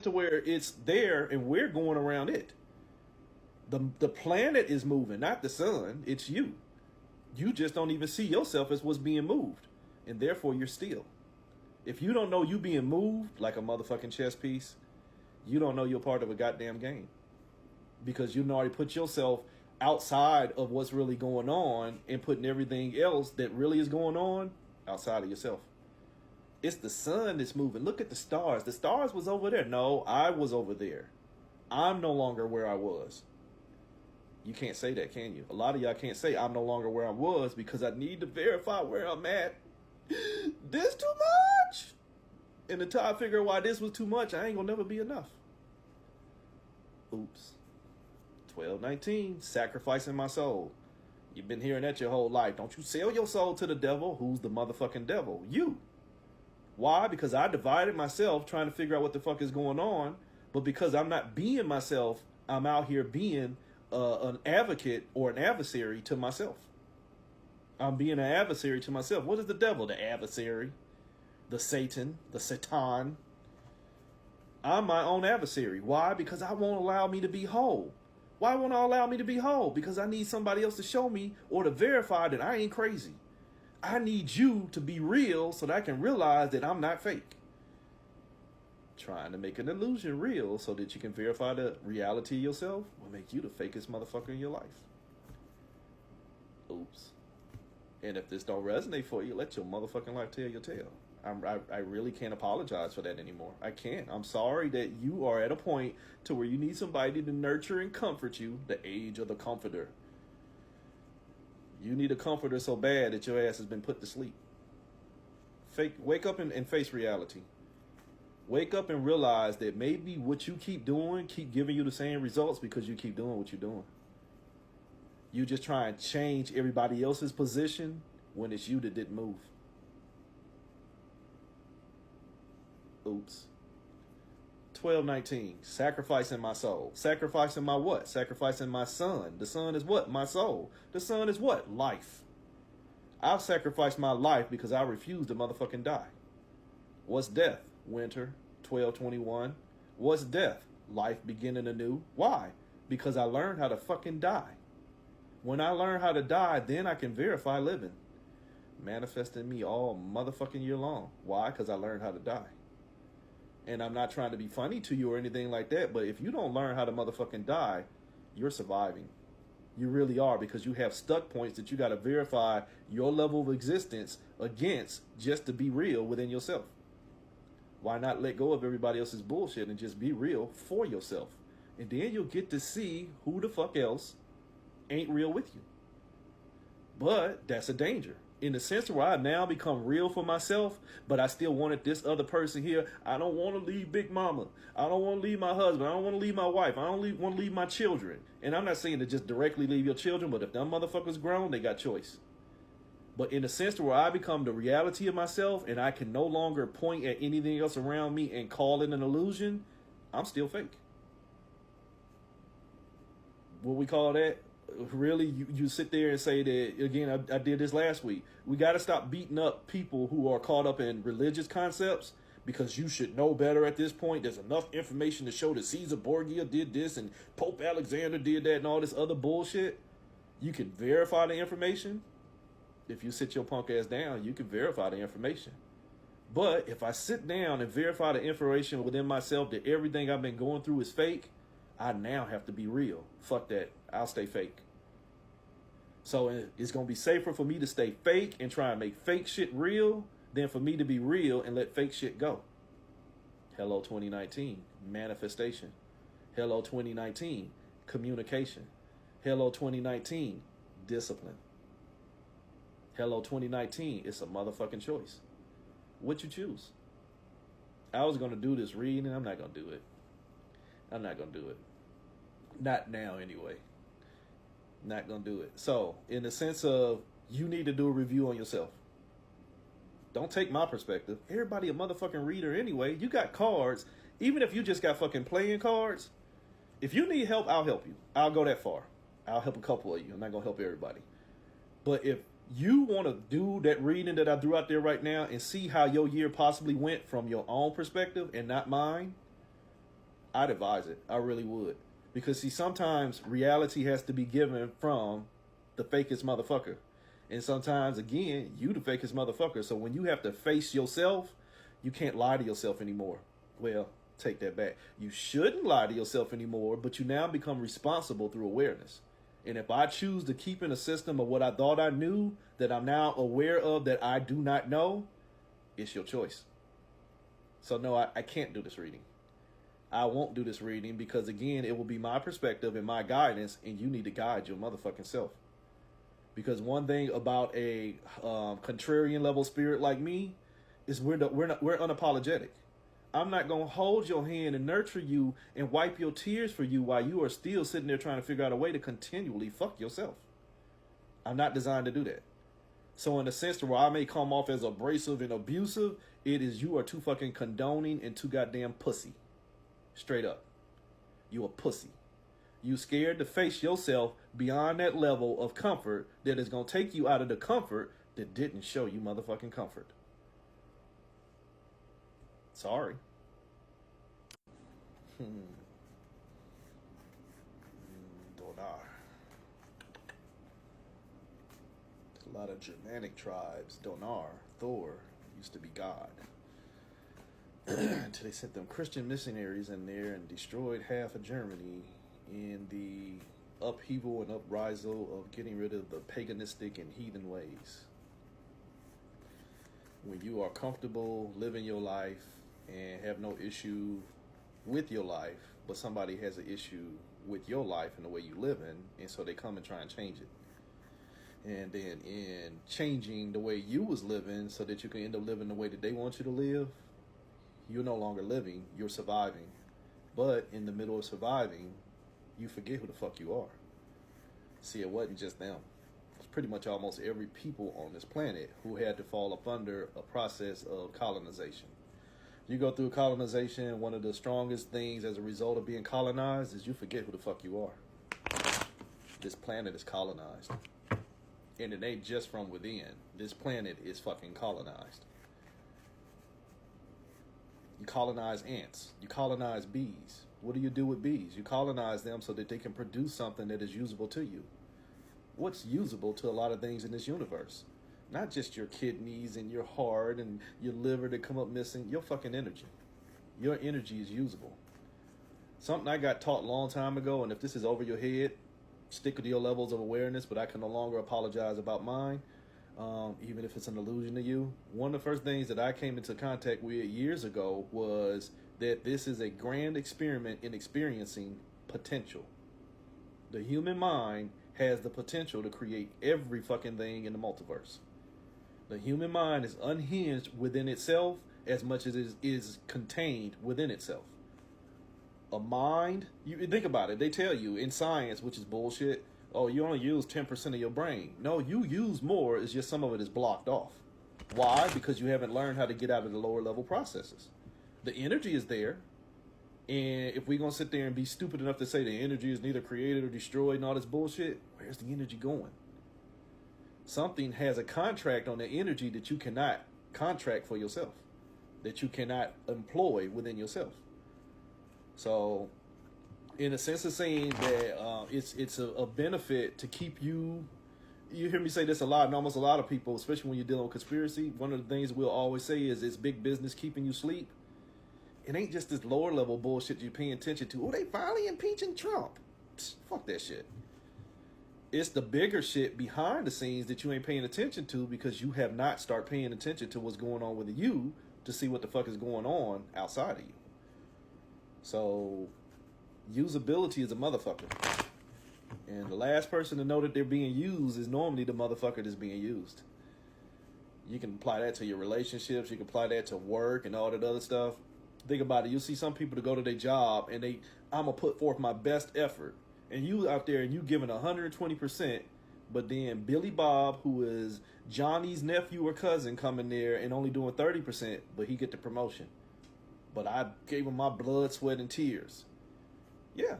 to where it's there and we're going around it. The planet is moving, not the sun. It's you. You just don't even see yourself as what's being moved. And therefore you're still. If you don't know you being moved like a motherfucking chess piece, you don't know you're part of a goddamn game. Because you already put yourself outside of what's really going on and putting everything else that really is going on outside of yourself. It's the sun that's moving. Look at the stars. The stars was over there. No, I was over there. I'm no longer where I was. You can't say that, can you? A lot of y'all can't say I'm no longer where I was because I need to verify where I'm at. This too much. And until I figure out why this was too much, I ain't gonna never be enough. Oops. 12:19, sacrificing my soul. You've been hearing that your whole life. Don't you sell your soul to the devil. Who's the motherfucking devil? You. Why? Because I divided myself trying to figure out what the fuck is going on. But because I'm not being myself, I'm out here being an advocate or an adversary to myself. I'm being an adversary to myself. What is the devil? The adversary. The Satan. The Satan. I'm my own adversary. Why? Because I won't allow me to be whole. Why won't I allow me to be whole? Because I need somebody else to show me or to verify that I ain't crazy. I need you to be real so that I can realize that I'm not fake. Trying to make an illusion real so that you can verify the reality of yourself will make you the fakest motherfucker in your life. Oops. And if this don't resonate for you, let your motherfucking life tell your tale. I really can't apologize for that anymore. I can't. I'm sorry that you are at a point to where you need somebody to nurture and comfort you, the age of the comforter. You need a comforter so bad that your ass has been put to sleep. Wake up and face reality. Wake up and realize that maybe what you keep doing keep giving you the same results because you keep doing what you're doing. You just try and change everybody else's position when it's you that didn't move. Oops. 12:19, sacrificing my soul. Sacrificing my what? Sacrificing my son. The son is what? My soul. The son is what? Life. I've sacrificed my life because I refuse to motherfucking die. What's death? Winter. 12:21. What's death? Life beginning anew. Why? Because I learned how to fucking die. When I learn how to die, then I can verify living. Manifesting me all motherfucking year long. Why? Because I learned how to die. And I'm not trying to be funny to you or anything like that, but if you don't learn how to motherfucking die, you're surviving. You really are, because you have stuck points that you got to verify your level of existence against just to be real within yourself. Why not let go of everybody else's bullshit and just be real for yourself? And then you'll get to see who the fuck else ain't real with you. But that's a danger. In the sense where I now become real for myself, but I still wanted this other person here. I don't want to leave Big Mama. I don't want to leave my husband. I don't want to leave my wife. I don't want to leave my children. And I'm not saying to just directly leave your children, but if them motherfuckers grown, they got choice. But in the sense where I become the reality of myself and I can no longer point at anything else around me and call it an illusion, I'm still fake. What we call that? Really, you sit there and say that, again, I did this last week. We got to stop beating up people who are caught up in religious concepts because you should know better at this point. There's enough information to show that Caesar Borgia did this and Pope Alexander did that and all this other bullshit. You can verify the information. If you sit your punk ass down, you can verify the information. But if I sit down and verify the information within myself that everything I've been going through is fake, I now have to be real. Fuck that. I'll stay fake. So it's going to be safer for me to stay fake and try and make fake shit real than for me to be real and let fake shit go. Hello 2019, manifestation. Hello 2019, communication. Hello 2019, discipline. Hello 2019, it's a motherfucking choice. What you choose? I was going to do this reading and I'm not going to do it. I'm not going to do it. Not now, anyway. Not going to do it. So, in the sense of, you need to do a review on yourself. Don't take my perspective. Everybody a motherfucking reader anyway. You got cards. Even if you just got fucking playing cards, if you need help, I'll help you. I'll go that far. I'll help a couple of you. I'm not going to help everybody. But if you want to do that reading that I threw out there right now and see how your year possibly went from your own perspective and not mine, I'd advise it. I really would. Because see, sometimes reality has to be given from the fakest motherfucker. And sometimes, again, you the fakest motherfucker. So when you have to face yourself, you can't lie to yourself anymore. Well, take that back. You shouldn't lie to yourself anymore, but you now become responsible through awareness. And if I choose to keep in a system of what I thought I knew, that I'm now aware of that I do not know, it's your choice. So no, I can't do this reading. I won't do this reading because, again, it will be my perspective and my guidance, and you need to guide your motherfucking self. Because one thing about a contrarian level spirit like me is we're unapologetic. I'm not going to hold your hand and nurture you and wipe your tears for you while you are still sitting there trying to figure out a way to continually fuck yourself. I'm not designed to do that. So in a sense where I may come off as abrasive and abusive, it is you are too fucking condoning and too goddamn pussy. Straight up. You a pussy. You scared to face yourself beyond that level of comfort that is going to take you out of the comfort that didn't show you motherfucking comfort. Sorry. Donar. A lot of Germanic tribes. Donar, Thor, used to be God. Until they sent them Christian missionaries in there and destroyed half of Germany in the upheaval and uprisal of getting rid of the paganistic and heathen ways. When you are comfortable living your life and have no issue with your life, but somebody has an issue with your life and the way you live in, and so they come and try and change it. And then in changing the way you was living so that you can end up living the way that they want you to live, you're no longer living, you're surviving. But in the middle of surviving, you forget who the fuck you are. See, it wasn't just them. It's pretty much almost every people on this planet who had to fall up under a process of colonization. You go through colonization, one of the strongest things as a result of being colonized is you forget who the fuck you are. This planet is colonized. And it ain't just from within. This planet is fucking colonized. You colonize ants. You colonize bees. What do you do with bees? You colonize them so that they can produce something that is usable to you. What's usable to a lot of things in this universe? Not just your kidneys and your heart and your liver that come up missing. Your fucking energy. Your energy is usable. Something I got taught a long time ago, and if this is over your head, stick with your levels of awareness, but I can no longer apologize about mine, even if it's an illusion to you. One of the first things that I came into contact with years ago was that this is a grand experiment in experiencing potential. The human mind has the potential to create every fucking thing in the multiverse. The human mind is unhinged within itself as much as it is contained within itself. A mind, you think about it, they tell you in science, which is bullshit, oh, you only use 10% of your brain. No, you use more, it's just some of it is blocked off. Why? Because you haven't learned how to get out of the lower level processes. The energy is there, and if we're going to sit there and be stupid enough to say the energy is neither created or destroyed and all this bullshit, where's the energy going? Something has a contract on the energy that you cannot contract for yourself, that you cannot employ within yourself. So, in a sense of saying that it's a benefit to keep you hear me say this a lot, and almost a lot of people, especially when you're dealing with conspiracy, one of the things we'll always say is it's big business keeping you asleep. It ain't just this lower level bullshit you're paying attention to. Oh, they finally impeaching Trump. Psst, fuck that shit. It's the bigger shit behind the scenes that you ain't paying attention to because you have not started paying attention to what's going on with you to see what the fuck is going on outside of you. So, usability is a motherfucker. And the last person to know that they're being used is normally the motherfucker that's being used. You can apply that to your relationships. You can apply that to work and all that other stuff. Think about it. You'll see some people to go to their job and I'm going to put forth my best effort. And you out there and you giving 120%, but then Billy Bob, who is Johnny's nephew or cousin, coming there and only doing 30%, but he get the promotion. But I gave him my blood, sweat, and tears. Yeah,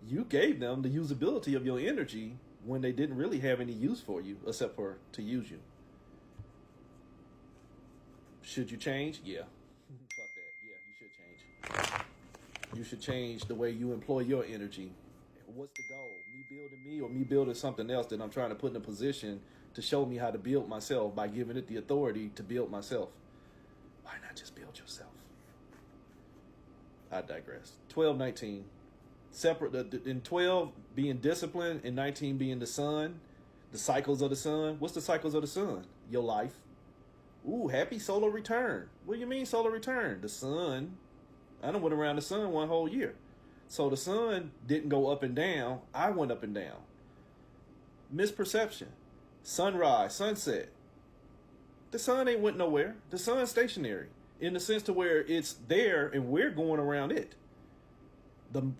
you gave them the usability of your energy when they didn't really have any use for you except for to use you. Should you change? Yeah. Fuck that. Yeah, you should change. You should change the way you employ your energy. What's the goal? Me building me, or me building something else that I'm trying to put in a position to show me how to build myself by giving it the authority to build myself? Why not just build yourself? I digress. 12:19. Separate in 12 being discipline and 19 being the sun, the cycles of the sun. What's the cycles of the sun? Your life. Ooh, happy solar return. What do you mean solar return? The sun. I done went around the sun one whole year. So the sun didn't go up and down. I went up and down. Misperception. Sunrise, sunset. The sun ain't went nowhere. The sun's stationary in the sense to where it's there and we're going around it. The